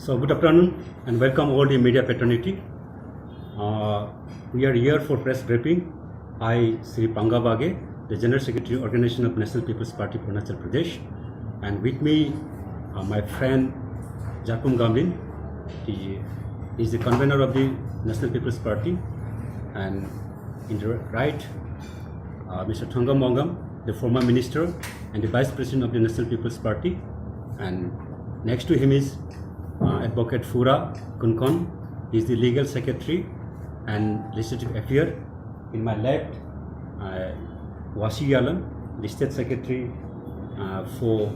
So good afternoon and welcome all the media fraternity. We are here for press briefing. I, Sri Panga Bage, the General Secretary Organization of National People's Party of Arunachal Pradesh, and with me my friend Jakum Gamlin. He is the convener of the National People's Party, and in the right, Mr. Thongam Mongam, the former minister and the Vice President of the National People's Party, and next to him is Advocate Fura Kunkon. He is the Legal Secretary and Legislative Affairs. In my left, Wasi Yalan, the State Secretary for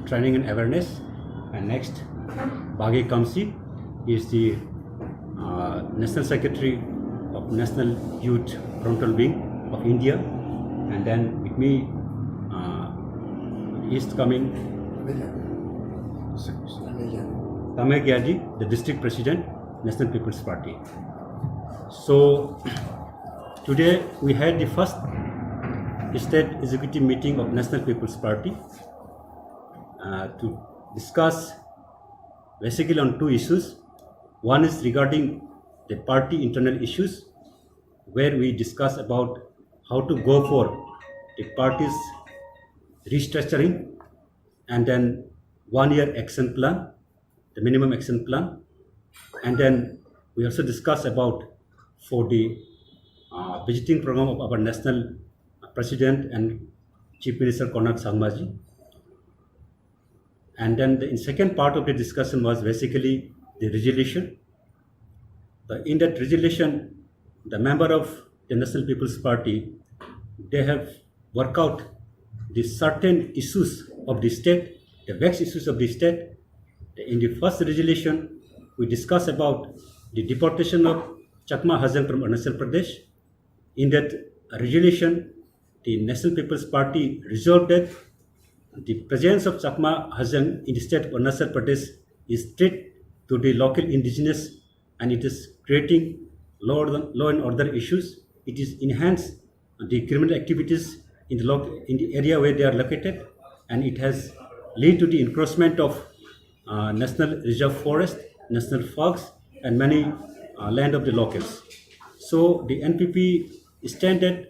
Training and Awareness, and next, Bage Kamsi is the National Secretary of National Youth Frontal Wing of India, and then with me is coming Tamay Gyadi, the District President, National People's Party. So today we had the first State Executive Meeting of National People's Party to discuss basically on two issues. One is regarding the party internal issues, where we discuss about how to go for the party's restructuring, and then 1 year action plan, the minimum action plan, and then we also discuss about for the visiting program of our national president and Chief Minister Konark Sangmaji. And then the second part of the discussion was basically the resolution. In that resolution, the member of the National People's Party, they have worked out the certain issues of the state, the vexed issues of the state. In the first resolution, we discussed about the deportation of Chakma-Hojong from Arunachal Pradesh. In that resolution, the National People's Party resolved that the presence of Chakma-Hojong in the state of Arunachal Pradesh is threat to the local indigenous, and it is creating law and order issues. It is enhanced the criminal activities in the area where they are located, and it has led to the encroachment of National Reserve Forest, National Parks, and many land of the locals. So the NPP stated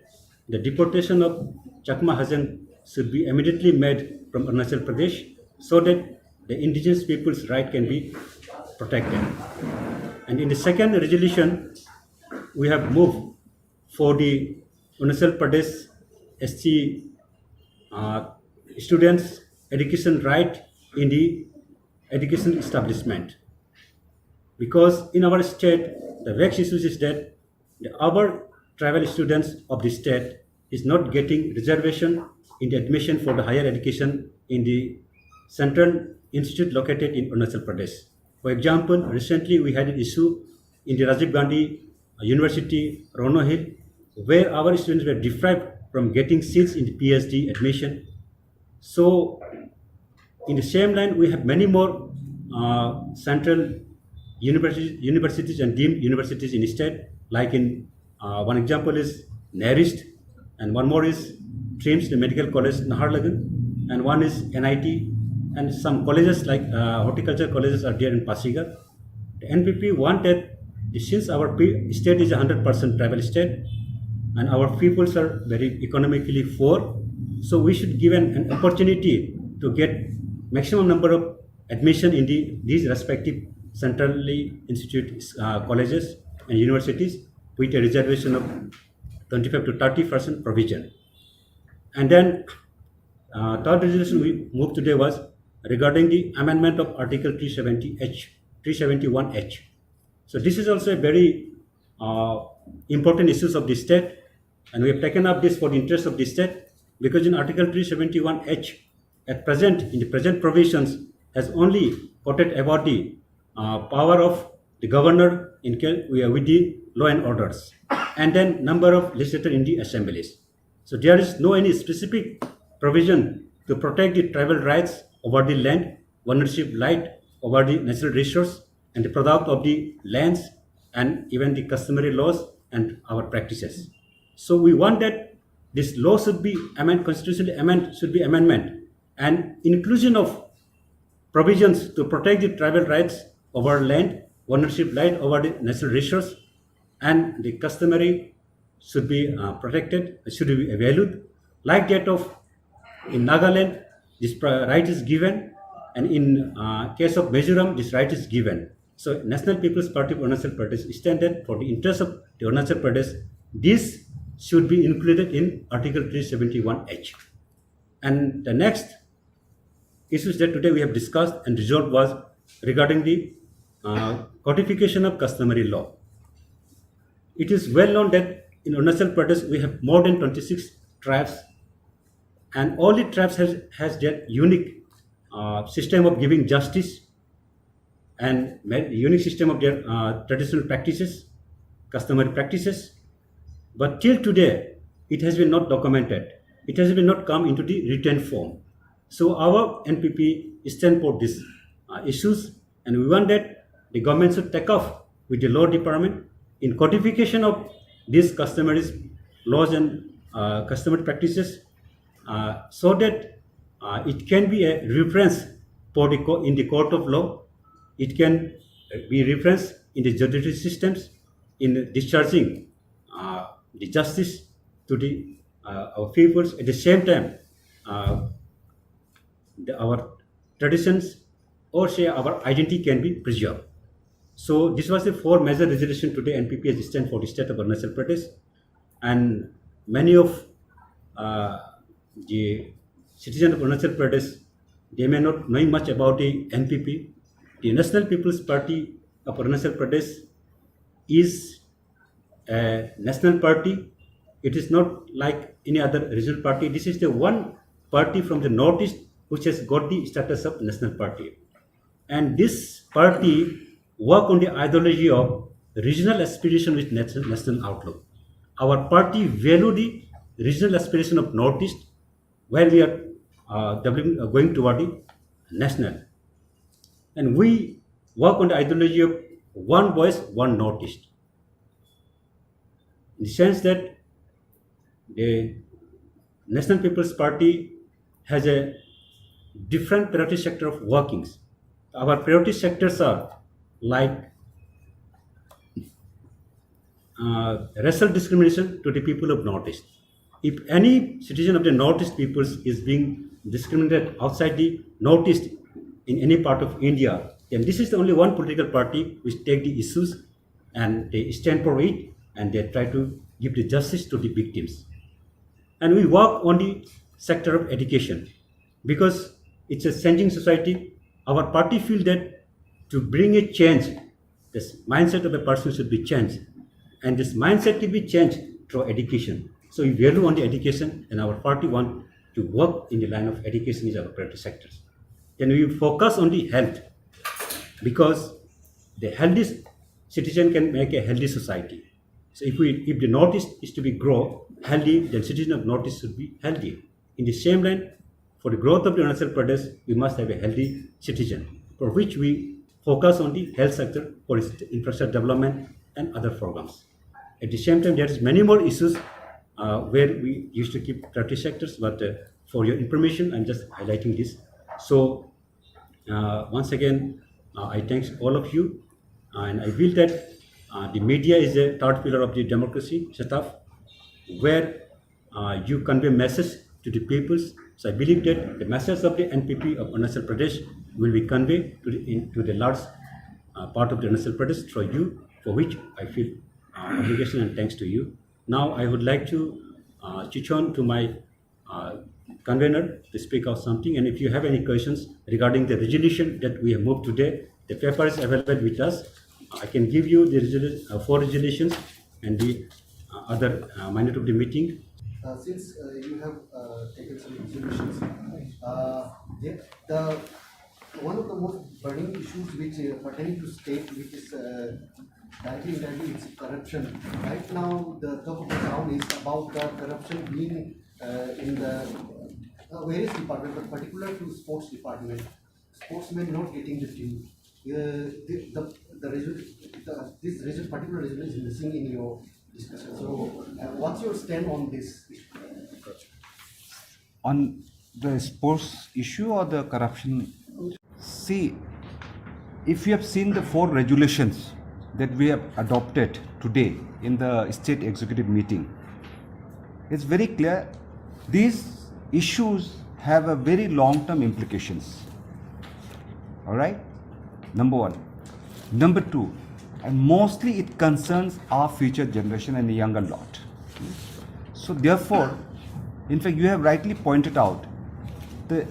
the deportation of Chakma-Hojong should be immediately made from Arunachal Pradesh so that the indigenous people's right can be protected. And in the second resolution, we have moved for the Arunachal Pradesh SC students' education right in the education establishment, because in our state the vexed issues is that our tribal students of the state is not getting reservation in the admission for the higher education in the central institute located in Arunachal Pradesh. For example, recently we had an issue in the Rajiv Gandhi University, Rono Hill, where our students were deprived from getting seats in the PhD admission. So in the same line, we have many more central universities and deemed universities in the state, like in one example is Narist, and one more is TRIMS, the Medical College Naharlagun, and one is NIT, and some colleges like horticulture colleges are there in Pasigar. The NPP wanted, since our state is a 100% tribal state and our peoples are very economically poor, so we should give an opportunity to get maximum number of admission in these respective centrally institute colleges and universities with a reservation of 25 to 30% provision. And then third resolution we moved today was regarding the amendment of Article 371H. So this is also a very important issues of the state, and we have taken up this for the interest of the state, because in Article 371H, at present, in the present provisions, has only quoted about the power of the governor in case with the law and orders, and then number of legislators in the assemblies. So there is no any specific provision to protect the tribal rights over the land, ownership right over the natural resource, and the product of the lands, and even the customary laws and our practices. So we want that this law should be amended, constitutionally amended, should be amendment, and inclusion of provisions to protect the tribal rights over land, ownership right over the natural resource, and the customary should be protected, should be valued, like that of in Nagaland, this right is given, and in case of Mizoram, this right is given. So, National People's Party of Arunachal Pradesh standard for the interest of the Arunachal Pradesh. This should be included in Article 371H. And the next issues that today we have discussed and resolved was regarding the codification of customary law. It is well known that in Arunachal Pradesh we have more than 26 tribes, and all the tribes has their unique system of giving justice and unique system of their traditional practices, customary practices. But till today, it has been not documented. It has been not come into the written form. So our NPP stand for these issues, and we want that the government should take off with the law department in codification of these customary laws and customary practices, so that it can be a reference for the in the court of law. It can be reference in the judicial systems in discharging the justice to the our peoples. At the same time, our traditions or say our identity can be preserved. So this was the four major resolution today. NPP has stand for the state of Arunachal Pradesh, and many of the citizens of Arunachal Pradesh, they may not knowing much about the NPP. The National People's Party of Arunachal Pradesh is a national party. It is not like any other regional party. This is the one party from the northeast which has got the status of national party. And this party work on the ideology of regional aspiration with national outlook. Our party value the regional aspiration of northeast, where we are going toward the national. And we work on the ideology of one voice, one northeast. In the sense that the National People's Party has a different priority sector of workings. Our priority sectors are like racial discrimination to the people of Northeast. If any citizen of the Northeast peoples is being discriminated outside the Northeast in any part of India, then this is the only one political party which take the issues and they stand for it and they try to give the justice to the victims. And we work on the sector of education because it's a changing society. Our party feel that to bring a change, this mindset of a person should be changed, and this mindset can be changed through education. So we value on the education, and our party want to work in the line of education is our priority sectors. Then we focus on the health, because the healthy citizen can make a healthy society. So if the Northeast is to be grow healthy, then citizen of Northeast should be healthy. In the same line, for the growth of the Arunachal Pradesh, we must have a healthy citizen, for which we focus on the health sector for its infrastructure development and other programs. At the same time, there is many more issues where we used to keep priority sectors, but for your information, I'm just highlighting this. So once again, I thank all of you, and I feel that the media is a third pillar of the democracy setup, where you convey message to the peoples. So I believe that the message of the NPP of Arunachal Pradesh will be conveyed to the large part of the Arunachal Pradesh through you, for which I feel obligation and thanks to you. Now I would like to switch on to my convener to speak out something, and if you have any questions regarding the resolution that we have moved today, the paper is available with us. I can give you the four resolutions and the other minute of the meeting. Since you have taken some resolutions, the one of the most burning issues which pertaining to state, which is directly indirectly, it's corruption. Right now, the talk of the town is about the corruption being in the various departments, but particular to sports department. Sportsmen not getting the due. This particular resolution is missing in your discussion. So, what's your stand on this? On the sports issue or the corruption? See, if you have seen the 4 resolutions that we have adopted today in the state executive meeting, it's very clear these issues have a very long-term implications. All right, number one. Number two, and mostly it concerns our future generation and the younger lot. So therefore, in fact, you have rightly pointed out the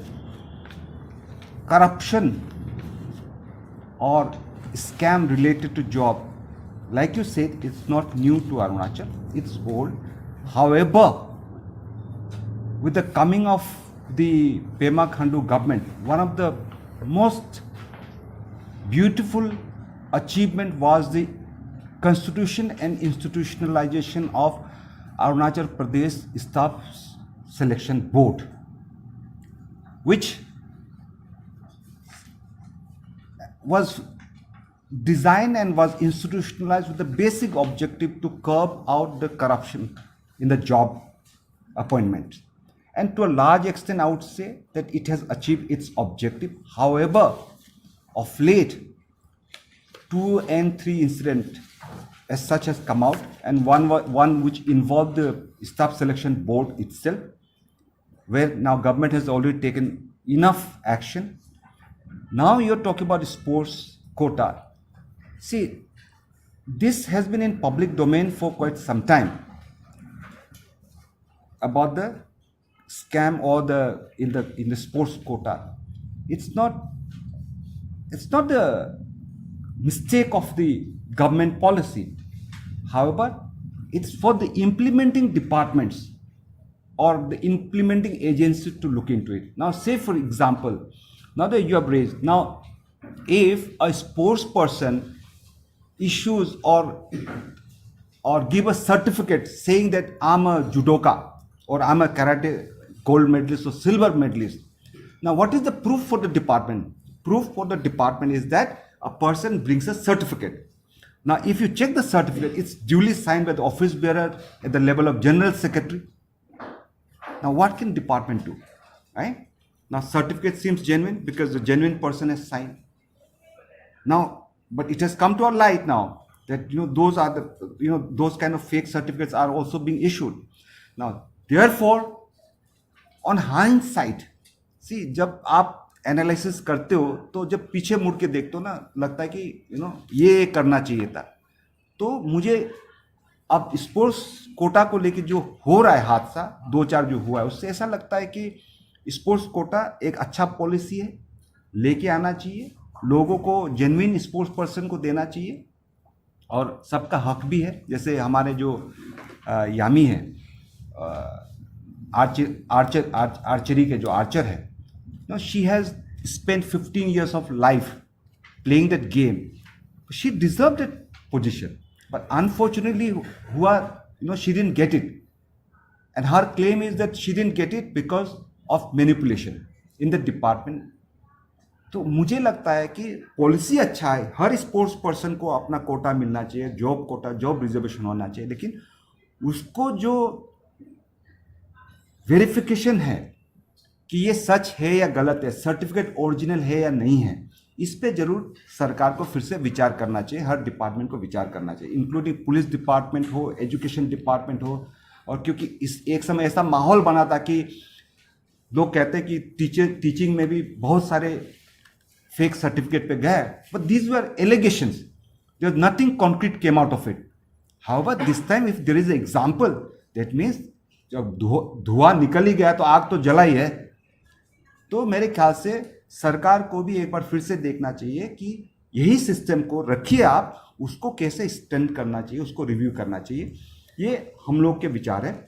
corruption or scam related to job, like you said, it's not new to Arunachal, it's old. However, with the coming of the Pema Khandu government, one of the most beautiful achievement was the constitution and institutionalization of Arunachal Pradesh Staff Selection Board, which was designed and was institutionalized with the basic objective to curb out the corruption in the job appointment. And to a large extent, I would say that it has achieved its objective. However, of late, 2 and 3 incidents as such has come out, and one which involved the staff selection board itself, where now government has already taken enough action. Now you're talking about sports quota. See, this has been in public domain for quite some time about the scam or the in the sports quota. It's not the mistake of the government policy. However, it's for the implementing departments or the implementing agencies to look into it. Now, say for example, now that you have raised, now if a sports person issues or give a certificate saying that I'm a judoka or I'm a karate gold medalist or silver medalist, now what is the proof for the department? Proof for the department is that a person brings a certificate. Now, if you check the certificate, it's duly signed by the office bearer at the level of general secretary. Now, what can department do? Right? Now, certificate seems genuine because the genuine person has signed. Now, but it has come to our light now that those are the those kind of fake certificates are also being issued. Now, therefore, on hindsight, see, जब आप analysis करते हो तो जब पीछे मुड़ के देखते हो ना, लगता है कि ये करना चाहिए था. तो मुझे अब स्पोर्ट्स कोटा को लेके जो हो रहा है हादसा 2-4 जो हुआ है, उससे ऐसा लगता है कि स्पोर्ट्स कोटा एक अच्छा पॉलिसी है, लेके आना चाहिए, लोगों को जेन्युइन स्पोर्ट्स पर्सन को देना चाहिए और सबका हक भी है. जैसे हमारे जो यामी है आर्चरी के जो आर्चर है, she has spent 15 years of life playing that game. She deserved that position, but unfortunately she didn't get it, and her claim is that she didn't get it because of manipulation in the department. तो मुझे लगता है कि policy अच्छा है, हर sports person को अपना कोटा मिलना चाहिए, जॉब कोटा, जॉब रिजर्वेशन होना चाहिए, लेकिन उसको जो वेरिफिकेशन है कि ये सच है या गलत है, सर्टिफिकेट ओरिजिनल है या नहीं है, इस पे जरूर सरकार को फिर से विचार करना चाहिए, हर डिपार्टमेंट को विचार करना चाहिए, इंक्लूडिंग पुलिस डिपार्टमेंट हो, एजुकेशन डिपार्टमेंट हो. और क्योंकि इस एक समय ऐसा माहौल बना था कि लोग कहते हैं कि टीचिंग में भी बहुत सारे फेक सर्टिफिकेट पे गए, but these were allegations, there nothing concrete came out of it. However this time if there is an example, that means जब धुआं निकल ही गया तो आग तो जला ही है. तो मेरे ख्याल से सरकार को भी एक बार फिर से देखना चाहिए कि यही सिस्टम को रखिए आप, उसको कैसे एक्सटेंड करना चाहिए, उसको रिव्यू करना चाहिए. ये हम लोग के विचार है.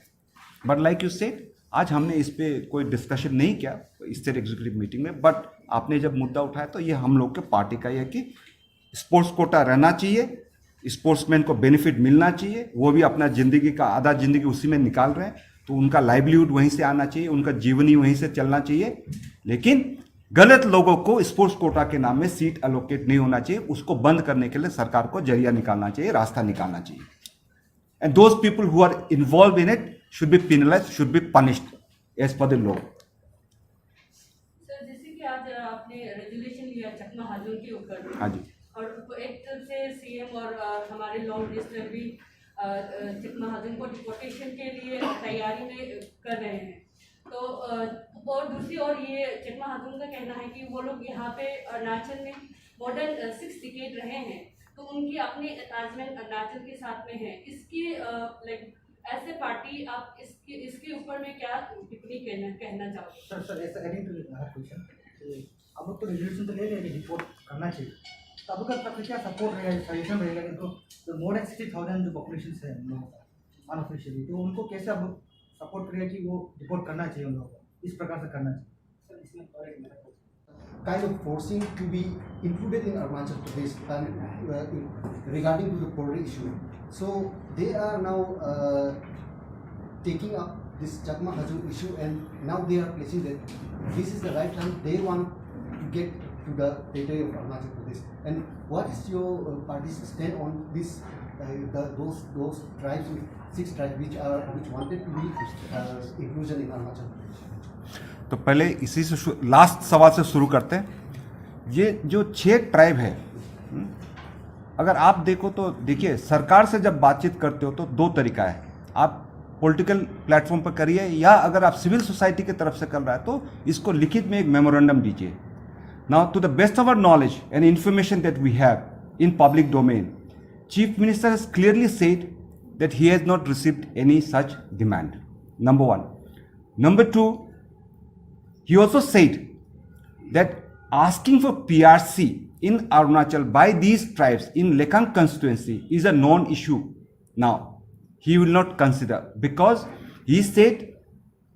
बट लाइक यू सेड, आज हमने इस पे कोई डिस्कशन नहीं किया स्टेट एग्जीक्यूटिव मीटिंग में, बट आपने जब मुद्दा उठाया तो ये हम लोग के पार्टी का है कि स्पोर्ट्स कोटा रहना चाहिए, स्पोर्ट्समैन को बेनिफिट मिलना चाहिए, वो भी अपना ज़िंदगी का आधा ज़िंदगी उसी में निकाल रहे हैं, तो उनका लाइवलीहुड वहीं से आना चाहिए, उनका जीवनी वहीं से चलना चाहिए. लेकिन गलत लोगों को स्पोर्ट्स कोटा के नाम में सीट एलोकेट नहीं होना चाहिए, उसको बंद करने के लिए सरकार को जरिया निकालना चाहिए, रास्ता निकालना चाहिए. And those people who are involved in it should be penalised, should be punished as per the law. Sir, जैसे कि आज आपने रेजोल्यूशन लिया चकमा हाजोंग के ऊपर हाँ जी। और एक तरफ से सीएम और हमारे लॉ मिनिस्टर भी चकमा हाजोंग को डिपोर्टेशन के लिए तैयारी में कर रहे हैं। तो और दूसरी ओर ये चकमा हाजोंग का कहना है कि वो लोग यहाँ पे अरुणाचल में more than 6 डिकेड रहे हैं, तो उनकी अपनी अटैचमेंट अरुणाचल के साथ में है। इसकी लाइक ऐसे पार्टी आप इसके ऊपर में क्या टिप्पणी कहना चाहोगे? सर ऐसा एडिंग टू क्वेश्चन, अब लोग तो रेजोल्यूशन तो ले रहे हैं कि रिपोर्ट करना चाहिए, तो अब अगर तब क्या सपोर्ट रहेगा, सजेशन रहेगा कि इनको तो मोर देन 60,000 जो पॉपुलेशन है उन लोगों का अनऑफिशियली, तो उनको कैसे अब सपोर्ट करेगा कि वो रिपोर्ट करना चाहिए, उन लोगों को इस प्रकार से करना चाहिए? सर इसमें और एक मेरा kind of forcing to be included in Arunachal Pradesh regarding to the border issue. So they are now taking up this Chakma-Hojong issue, and now they are placing that this is the right time they want to get to the territory of Arunachal Pradesh. And what is your party's stand on this? Those tribes, 6 tribes which wanted to be inclusion in Arunachal Pradesh. तो पहले इसी से last सवाल से शुरू करते हैं। ये जो 6 ट्राइब है, अगर आप देखो तो देखिए, सरकार से जब बातचीत करते हो तो 2 तरीका है, आप पॉलिटिकल प्लेटफॉर्म पर करिए या अगर आप सिविल सोसाइटी की तरफ से कर रहा है तो इसको लिखित में एक मेमोरेंडम दीजिए। Now to the best of our knowledge and information that we have in public domain, chief minister has clearly said that he has not received any such demand, number 1. Number 2, he also said that asking for PRC in Arunachal by these tribes in Lekang constituency is a non-issue. Now, he will not consider, because he said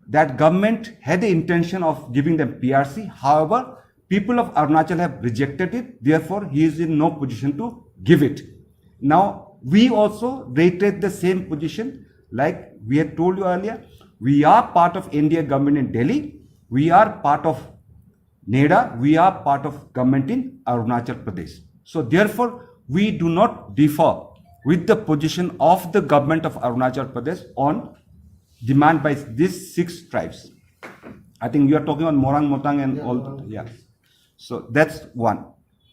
that government had the intention of giving them PRC. However, people of Arunachal have rejected it. Therefore, he is in no position to give it. Now, we also reiterate the same position like we had told you earlier. We are part of NDA government in Delhi. We are part of NEDA. We are part of government in Arunachal Pradesh. So therefore, we do not differ with the position of the government of Arunachal Pradesh on demand by these 6 tribes. I think you are talking on Morang, Motang and all. Yeah. So that's 1.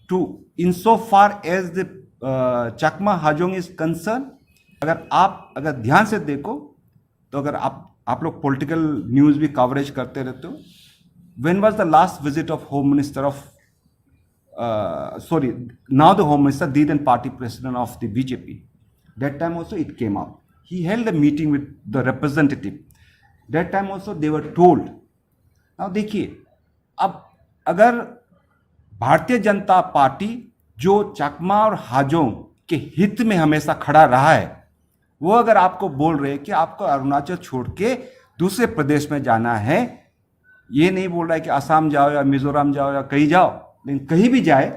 2, insofar as the Chakma-Hojong is concerned, अगर ध्यान से देखो तो अगर आप लोग political news भी coverage करते रहते हो, when was the last visit of Home Minister of now the Home Minister, the then party president of the BJP, that time also it came up. He held a meeting with the representative. That time also they were told. Now देखिए, अब अगर Bharatiya Janata party जो चकमा और हाजोंग के हित में हमेशा खड़ा रहा है, वो अगर आपको बोल रहे हैं कि आपको अरुणाचल छोड़ के दूसरे प्रदेश में जाना है, ये नहीं बोल रहा है कि असम जाओ या मिजोरम जाओ या कहीं जाओ, लेकिन कहीं भी जाए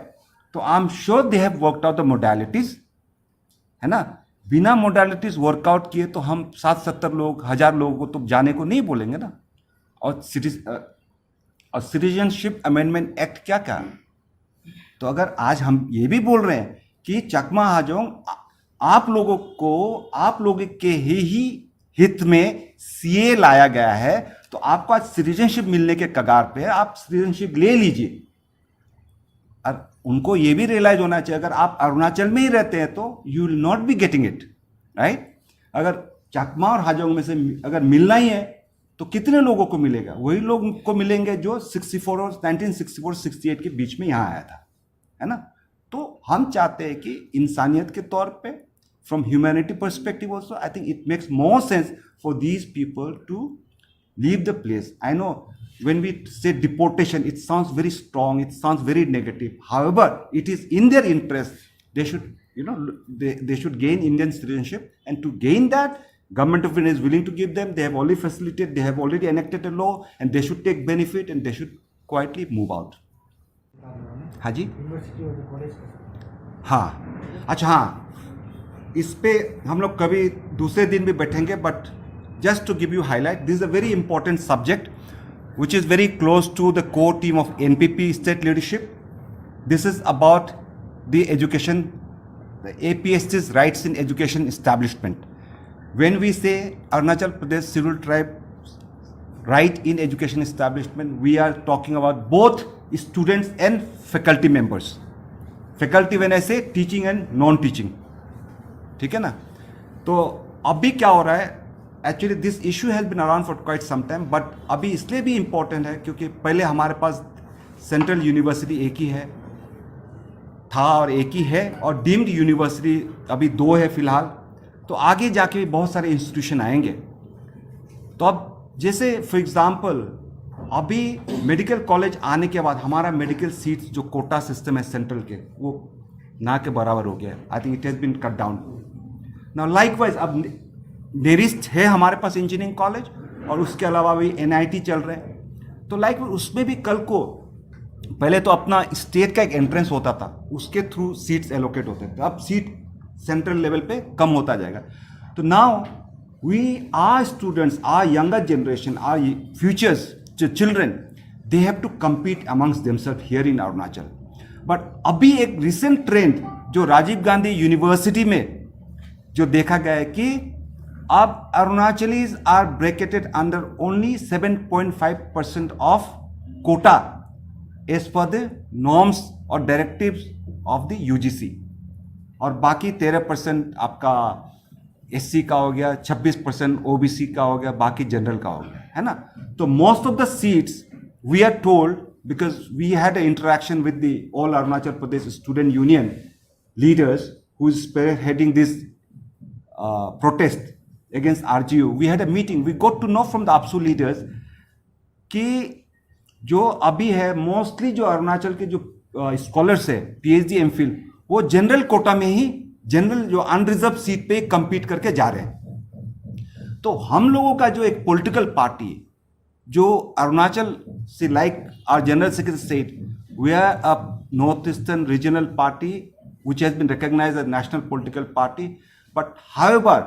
तो I am sure they have worked out the modalities, है ना। बिना मोडालिटीज वर्कआउट किए तो हम 770 लोग 1000 लोगों को तो जाने को नहीं बोलेंगे ना। और सिटीजनशिप अमेंडमेंट एक्ट क्या क्या, तो अगर आज हम ये भी बोल रहे हैं कि चकमा हाजोंग आप लोगों के ही हित में सीए लाया गया है, तो आपको आज सिटीजनशिप मिलने के कगार पे है, आप सिटीजनशिप ले लीजिए। और उनको ये भी रियलाइज होना चाहिए, अगर आप अरुणाचल में ही रहते हैं तो you will not be getting it, right. अगर चकमा और हाजोंग में से अगर मिलना ही है तो कितने लोगों को मिलेगा? वही लोग को मिलेंगे जो 64 और 1964-68 के बीच में यहाँ आया था, है ना। तो हम चाहते हैं कि इंसानियत के तौर पे, from humanity perspective also, I think it makes more sense for these people to leave the place. I know when we say deportation, it sounds very strong, it sounds very negative. However, it is in their interest. They should, they should gain Indian citizenship, and to gain that, government of India is willing to give them. They have already facilitated, they have already enacted a law, and they should take benefit, and they should quietly move out. हाँ जी, university और college, हाँ अच्छा, हाँ इस पे हम लोग कभी दूसरे दिन भी बैठेंगे, but just to give you highlight, this is a very important subject which is very close to the core team of NPP state leadership. This is about the education, the APST Rights in Education establishment. When we say Arunachal Pradesh Civil Tribe right in education establishment, we are talking about both students and faculty members. Faculty when I say teaching and non-teaching, ठीक है ना. तो अभी क्या हो रहा है, actually this issue has been around for quite some time, but अभी इसलिए भी इम्पोर्टेंट है क्योंकि पहले हमारे पास सेंट्रल यूनिवर्सिटी एक ही है था और एक ही है, और डीम्ड यूनिवर्सिटी अभी 2 है फिलहाल. तो आगे जाके बहुत सारे इंस्टीट्यूशन आएंगे. तो अब जैसे फॉर एग्जांपल अभी मेडिकल कॉलेज आने के बाद हमारा मेडिकल सीट्स जो कोटा सिस्टम है सेंट्रल के, वो ना के बराबर हो गया है. I think it has been cut down. Now likewise अब नेरिस्ट है हमारे पास इंजीनियरिंग कॉलेज, और उसके अलावा भी NIT चल रहे हैं. तो लाइकवाइज उसमें भी कल को पहले तो अपना स्टेट का एक एंट्रेंस होता था, उसके थ्रू सीट्स एलोकेट होते थे. अब सीट सेंट्रल लेवल पे कम होता जाएगा. तो now we our students, our younger generation, our futures children, they have to compete amongst themselves here in Arunachal. But अभी एक recent trend जो राजीव गांधी यूनिवर्सिटी में जो देखा गया है कि अब Arunachalis are bracketed under only 7.5% of quota as per the norms or directives of the UGC, और बाकी 13% आपका SC का हो गया, 26% OBC का हो गया, बाकी जनरल का हो गया, है ना. तो most of the seats we are told, because we had a interaction with the all Arunachal Pradesh student union leaders who is heading this protest against RGU. We had a meeting, we got to know from the APSU leaders कि जो अभी है mostly जो अरुणाचल के जो scholars है PhD MPhil, वो general quota में ही जनरल जो अनरिजर्व सीट पे compete करके जा रहे हैं. तो हम लोगों का जो एक पॉलिटिकल पार्टी जो अरुणाचल से, like our general secretary said, we are a north eastern regional party which has been recognized as national political party, but however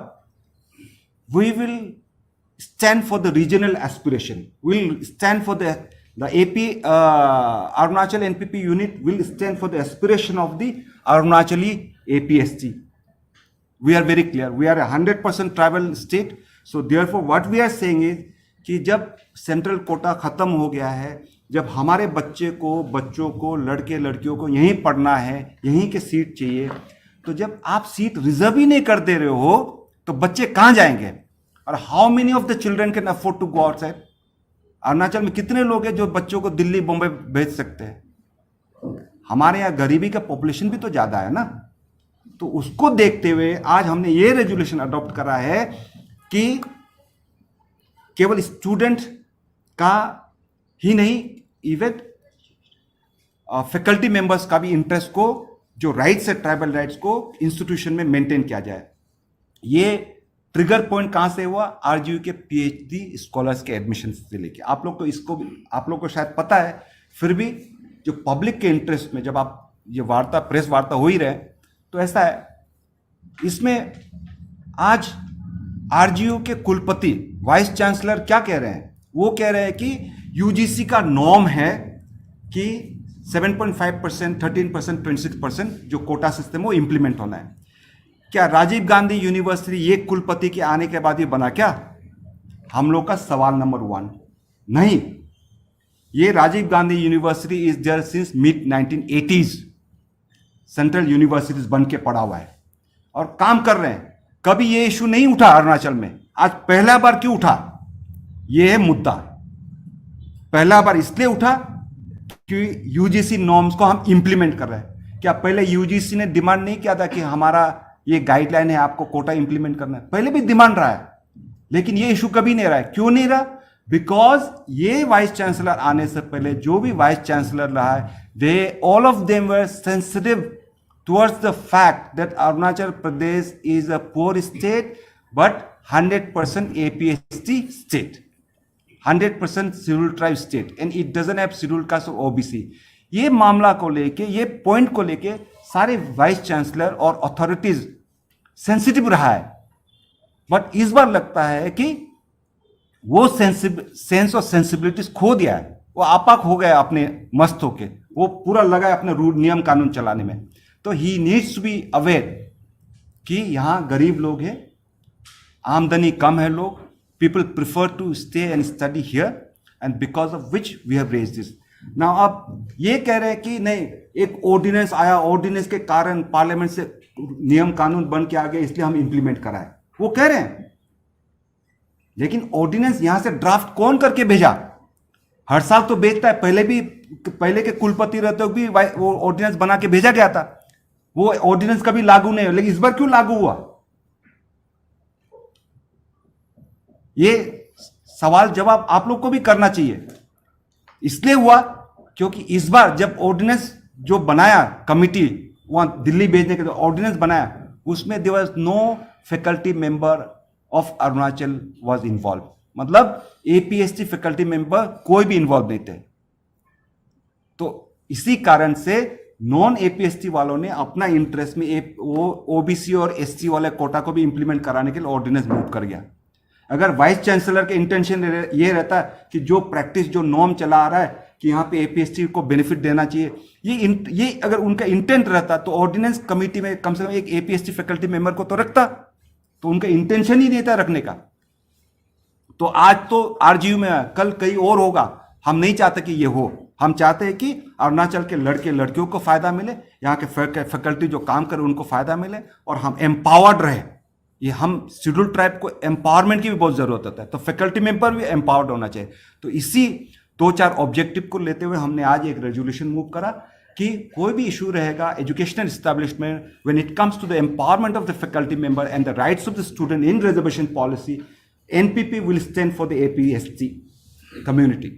we will stand for the regional aspiration. We will stand for the AP Arunachal NPP unit will stand for the aspiration of the Arunachali APST. We are very clear. We are a 100% tribal state. So therefore, what we are saying is कि जब central Kota खत्म हो गया है, जब हमारे बच्चों को लड़के लड़कियों को यहीं पढ़ना है, यहीं के सीट चाहिए, तो जब आप सीट रिजर्व ही नहीं कर दे रहे हो तो बच्चे कहाँ जाएंगे? और how many of the children can afford to go outside? Arunachal में कितने लोग हैं जो बच्चों को दिल्ली बॉम्बे भेज सकते हैं? हमारे यहाँ गरीबी का पॉपुलेशन भी तो ज़्यादा है ना. तो उसको देखते हुए आज हमने ये रेजोल्यूशन अडॉप्ट करा है कि केवल स्टूडेंट का ही नहीं, इवन फैकल्टी मेंबर्स का भी इंटरेस्ट को, जो राइट्स है ट्राइबल राइट्स को इंस्टीट्यूशन में मेंटेन किया जाए. ये ट्रिगर पॉइंट कहाँ से हुआ? RGU के PhD स्कॉलर्स के एडमिशन से लेके. आप लोग तो इसको भी, आप लोग को शायद पता है, फिर भी जो पब्लिक के इंटरेस्ट में जब आप ये वार्ता, प्रेस वार्ता हो ही रहे, तो ऐसा है. इसमें आज RGU के कुलपति, वाइस चांसलर क्या कह रहे हैं? वो कह रहे हैं कि UGC का नॉर्म है कि 7.5%, 13%, 26% जो कोटा सिस्टम वो इम्प्लीमेंट होना है. क्या राजीव गांधी यूनिवर्सिटी ये कुलपति के आने के बाद ये बना क्या? हम लोग का सवाल नंबर 1 नहीं. ये Rajiv Gandhi university is there since mid 1980s. Central universities बन के पड़ा हुआ है और काम कर रहे हैं. कभी ये इशू नहीं उठा अरुणाचल में, आज पहला बार क्यों उठा? ये है मुद्दा. पहला बार इसलिए उठा कि UGC नॉर्म्स को हम इंप्लीमेंट कर रहे हैं. क्या पहले UGC ने डिमांड नहीं किया था कि हमारा ये गाइडलाइन है, आपको कोटा इंप्लीमेंट करना है? पहले भी डिमांड रहा है, लेकिन ये इशू कभी नहीं रहा है. क्यों नहीं रहा? बिकॉज ये वाइस चांसलर आने से पहले जो भी वाइस चांसलर रहा है, they all of them were sensitive towards the fact that Arunachal Pradesh is a poor state but 100% APST state, 100% scheduled tribe state, and it doesn't have scheduled caste or OBC. ये मामला को लेके, ये point को लेके सारे vice chancellor और authorities sensitive रहा है. बट इस बार लगता है कि वो सेंस और सेंसिबिलिटीज खो दिया है. वो आपाक हो गया अपने मस्त होके, वो पूरा लगा है अपने रूल नियम कानून चलाने में. तो he needs to be aware कि यहाँ गरीब लोग हैं, आमदनी कम है, लोग people prefer to stay and study here, and because of which we have raised this. Now आप ये कह रहे हैं कि नहीं, एक ऑर्डिनेंस आया, ऑर्डिनेंस के कारण पार्लियामेंट से नियम कानून बन के आ गया, इसलिए हम इंप्लीमेंट कराए, वो कह रहे हैं। लेकिन ऑर्डिनेंस यहां से ड्राफ्ट कौन करके भेजा? हर साल तो भेजता है, पहले के कुलपति रहते हुए भी वो ऑर्डिनेंस बना के भेजा गया था, वो ऑर्डिनेंस कभी लागू नहीं हुआ, लेकिन इस बार क्यों लागू हुआ? ये सवाल जवाब आप लोग को भी करना चाहिए। इसलिए हुआ क्योंकि इस बार जब ऑर्डिनेंस जो बनाया कमिटी वहां दिल्ली भेजने के लिए ऑर्डिनेंस बनाया, उसमें there was no faculty member of Arunachal was involve, मतलब एपीएसटी फैकल्टी मेंबर कोई भी इन्वॉल्व नहीं थे। तो इसी कारण से नॉन एपीएसटी वालों ने अपना इंटरेस्ट में ओबीसी और एसटी वाले कोटा को भी इंप्लीमेंट कराने के लिए ऑर्डिनेंस मूव कर गया। अगर वाइस चांसलर के इंटेंशन ये रहता है कि जो प्रैक्टिस जो नॉर्म चला आ रहा है कि यहाँ पे एपीएसटी को बेनिफिट देना चाहिए, ये अगर उनका इंटेंट रहता तो ऑर्डिनेंस कमेटी में कम से कम एक एपीएसटी फैकल्टी मेंबर को तो रखता, तो उनका इंटेंशन ही नहीं था रखने का। तो आज तो आरजीयू में है, कल कहीं और होगा। हम नहीं चाहते कि ये हो, हम चाहते हैं कि अरुणाचल के लड़के लड़कियों को फायदा मिले, यहाँ के फैकल्टी जो काम करे उनको फायदा मिले, और हम एम्पावर्ड रहे। ये हम शेड्यूल ट्राइब को एम्पावरमेंट की भी बहुत जरूरत होता है, तो फैकल्टी मेंबर भी एम्पावर्ड होना चाहिए। तो इसी 2-4 ऑब्जेक्टिव को लेते हुए हमने आज एक रेजोल्यूशन मूव करा कि कोई भी इशू रहेगा educational establishment when it comes to the empowerment of the faculty member and the rights of the student in reservation policy, NPP will stand for the APST community.